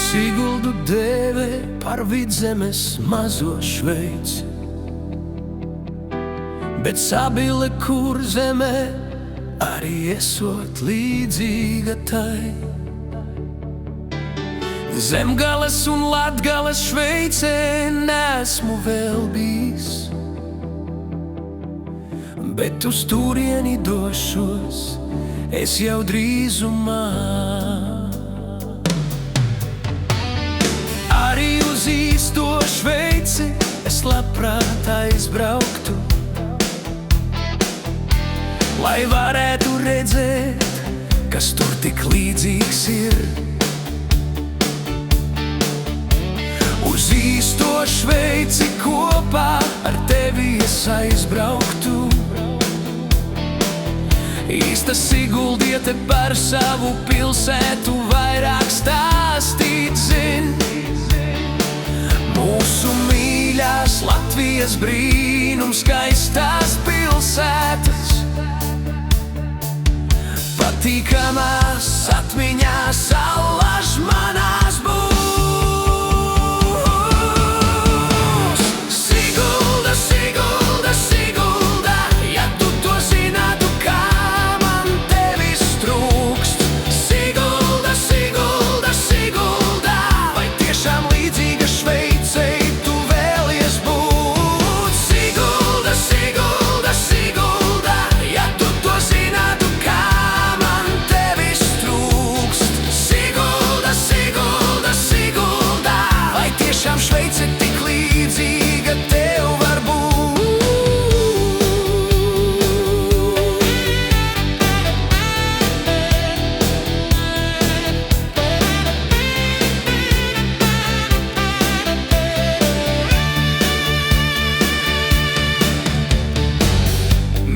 Siguldu dēvē par Vidzemes mazo Šveici, bet Sabile Kurzemē arī esot līdzīga tai. Zemgales un Latgales Šveicē nesmu vēl bijis, bet uz turieni došos es jau drīzumā. Arī uz īsto Šveici es labprāt aizbrauktu, lai varētu redzēt, kas tur tik līdzīgs ir. aizbrauktu. Īsta Siguldiete par savu pilsētu vairāk stāstīt zin. Mūsu mīļās Latvijas brīnums, skaistās pilsētas, patīkamās atmiņās allaž manās būs. Sigulda, Sigulda, Sigulda, ja tu to zinātu, kā man tevis trūkst. Sigulda, Sigulda, Sigulda, vai tiešām līdzīga Šveicei tu vēlies būt? Sigulda, Sigulda, Sigulda, ja tu to zinātu, kā man tevis trūkst. Sigulda, Sigulda, Sigulda, vai tiešām Šveice tik līdzīga tev var būt?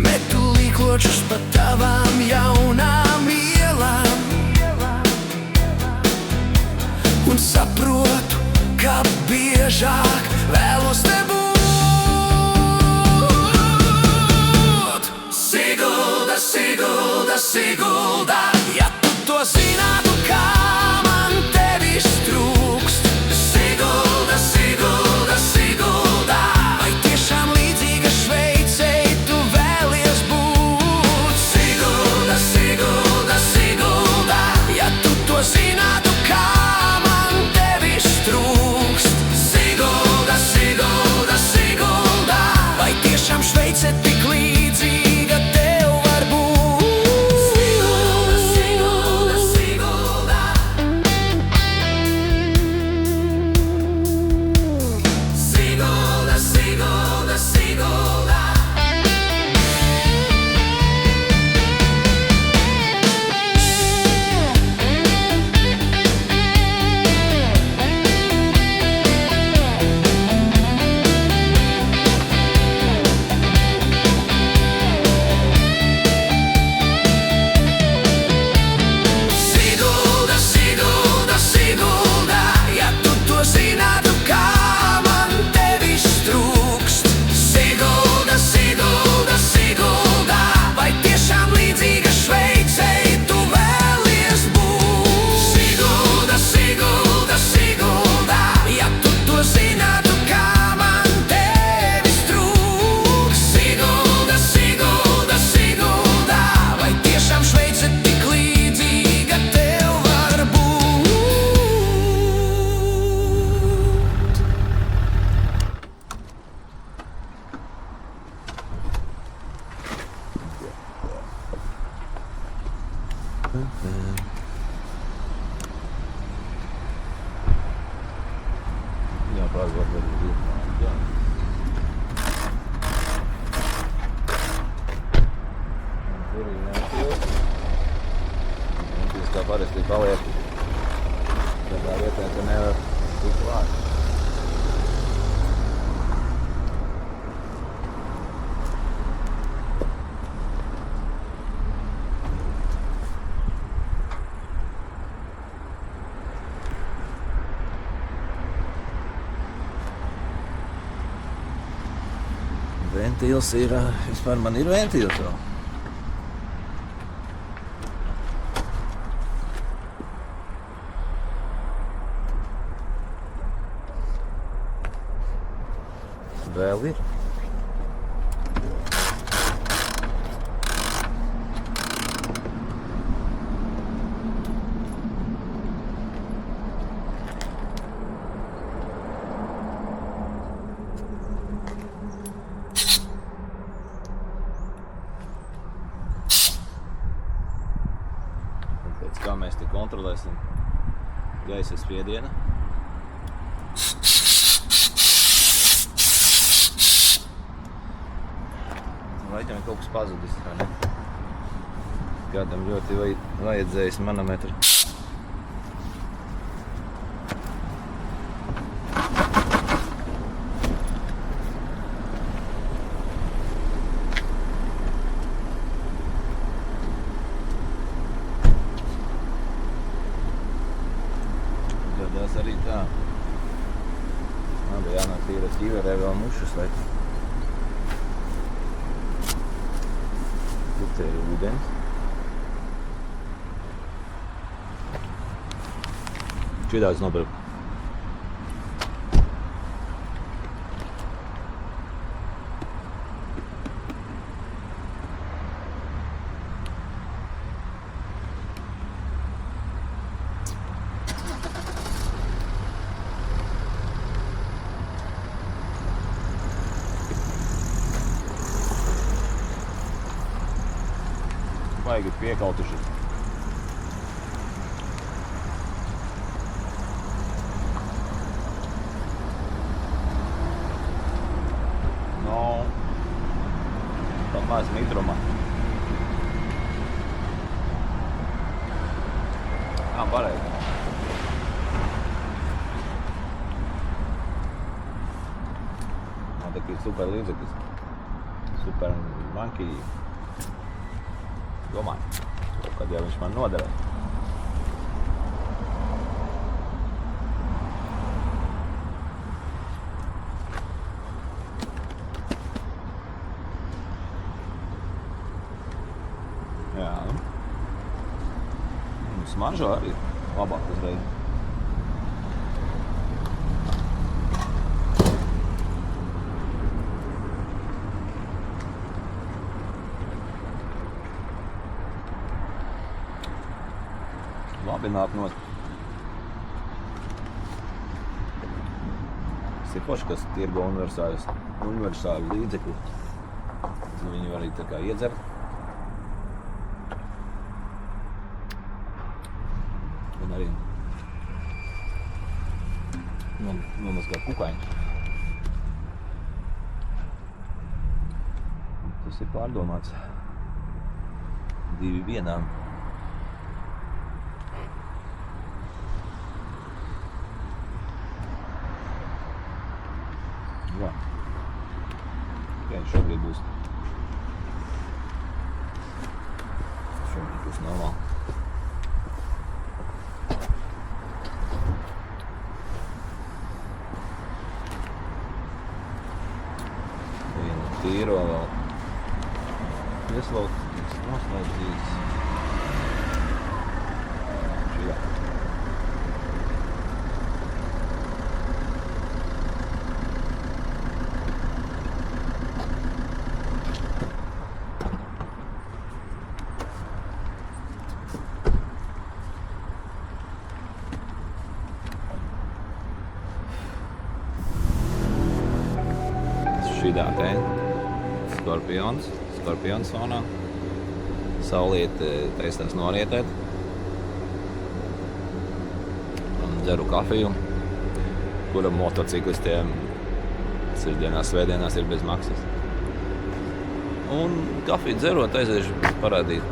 Metu līkločus pa tavām jaunām ielām un saprotu, ka biežāk vēlos te būt. Sigulda, Sigulda, Sigulda, ja tu to zinātu, kā man tevis trūkst. Sigulda, Sigulda, Sigulda, vai tiešām līdzīga Šveicei tu vēlies būt? Sigulda, Sigulda, Sigulda, ja tu to zinātu, kā man tevis trūkst. Sigulda, Sigulda, Sigulda, vai tiešām Šveice tik līdzīga tev var būt? Sigulda, Sigulda, Sigulda. Sigulda, Sigulda, Sigulda. Sigulda, Sigulda, Sigulda, ja tu to zinātu, kā man tevis trūkst. Sigulda, Sigulda, Sigulda, vai tiešām līdzīga Šveicei tu vēlies būt? Sigulda, Sigulda, Sigulda, ja tu to zinātu, kā man tevis trūkst. Sigulda, Sigulda, Sigulda, vai tiešām Šveice tik līdzīga tev var būt? Jā, pārvāk var būt. Jā. Tur ir jāpilst. Un tas kā parasti paliek tādā vietā, ka nevar tikt klāt. Ventīls ir, vispār man ir ventīls vēl. Vēl ir. Pēc kā mēs te kontrolēsim gaisa spiedienu. Laikam ir kaut kas pazudis, vai ne? Kādam ļoti vajadzējis manometru. ir ķiverē vēl mušas vai tur te ir ūdens. Šitās nopirku. Baigi piekautuši. No, tā maz mitruma. Pareizi. Man tā ir super līdzeklis. Super monkey. Domāju, kad jau viņš man noderē. Jā. Smaržo arī labāk uzreiz. Labi nāk nost. Tas ir forši, kas tirgo universāli līdzekļi. Viņi var arī tā kā iedzert. Un arī nomazgāt kukaiņus. Tas ir pārdomāts. 2 vienā. Jā. Tikai šobrīd būs normāli. Vienu tīro vēl noslaucīts. Šitā. Šitā te Skorpions zonā. Saulīte taisās norietēt. Un dzeru kafiju, kura motociklistiem sestdienās, svētdienās ir bez maksas. Un kafiju dzerot aiziešu parādīt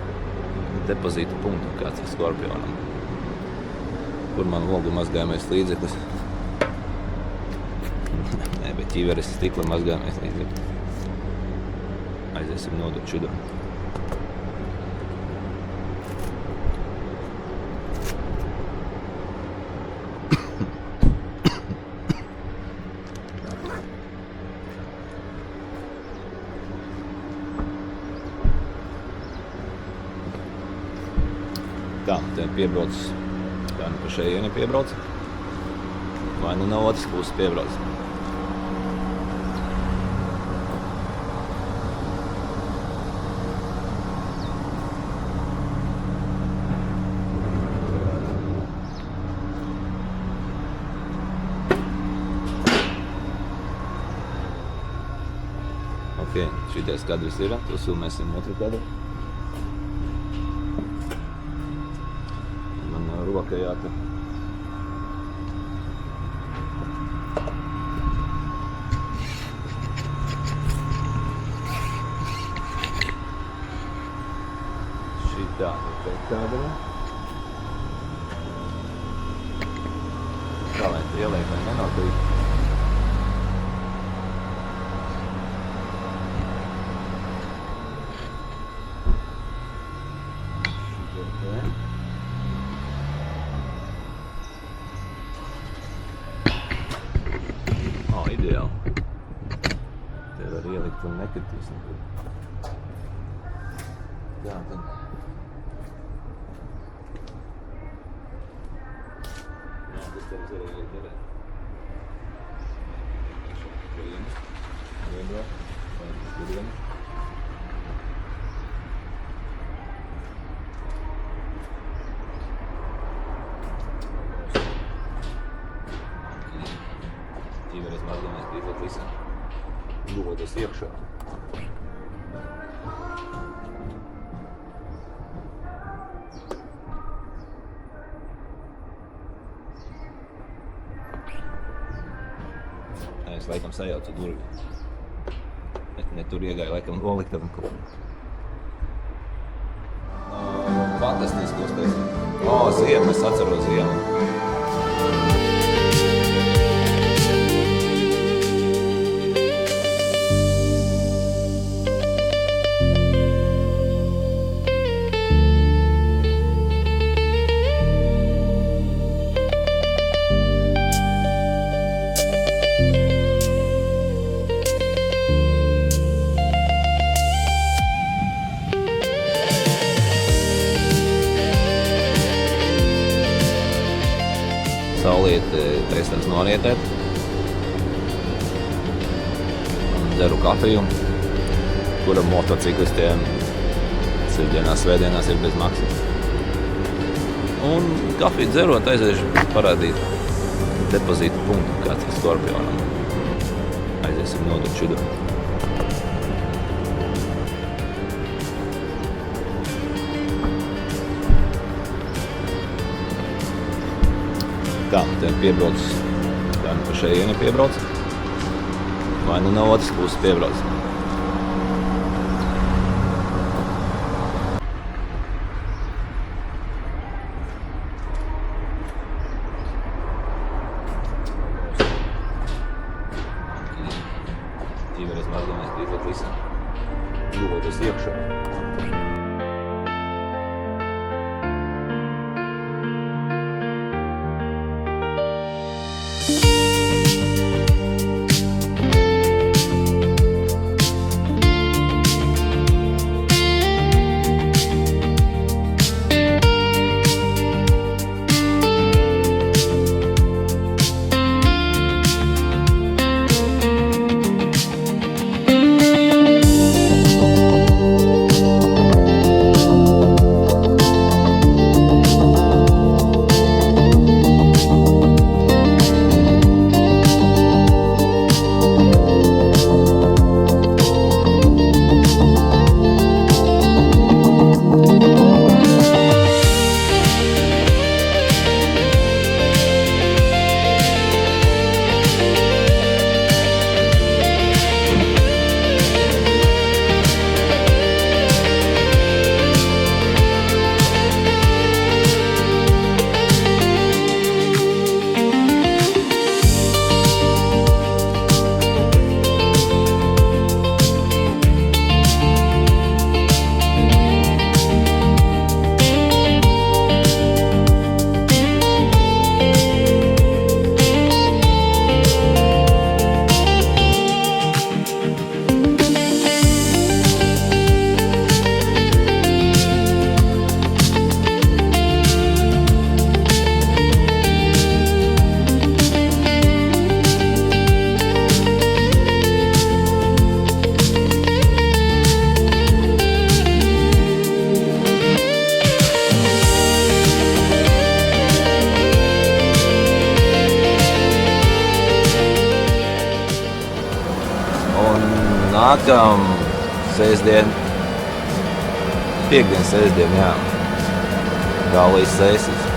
depozītu punktu, kāds ir Skorpionam, kur man logu mazgājamais līdzeklis. Nē, bet ķiveres stikla mazgājamais līdzeklis. Aiziesim nodot šudo. Tā, te piebrauc, kā nu pa šejieni piebrauc, vai nu no otras puses piebrauc. Ok, šitais kadrs ir, tos filmēsim otru kadru. Man roka jāta. Šitā ir kadra. Kā lai ieliek, vai nenotīt? Ideāli. ideāli. Te var ielikt un nekritīs nekur. Tā, tad. Jā, tas tev ir arī derēt. Vienu, vienu. Ķīveres mazliet gribot visam. Dodas iekšā. Es laikam sajaucu durvi. Ne tur iegāju, laikam noliktavu kaut. Fantastiski uztaisīt. Ziema, es atceros ziemu. Saulīte taisās norietēt. Dzeru kafiju, kura motociklistiem ceļdienās, svētdienās ir bez maksas. Un kafiju dzerot aiziešu parādīt depozītu punktu kāds ir Skorpionam. Aiziesim nodot čudu. Tā, te piebrauc, kā nu pa šeieni piebrauc, vai nu no otras puses piebrauc. Ķīveres mazliet gribot visam. Dodas iekšā. Nākam sēsdien, piekdien, sēsdien, jā. Galvijas sēsis.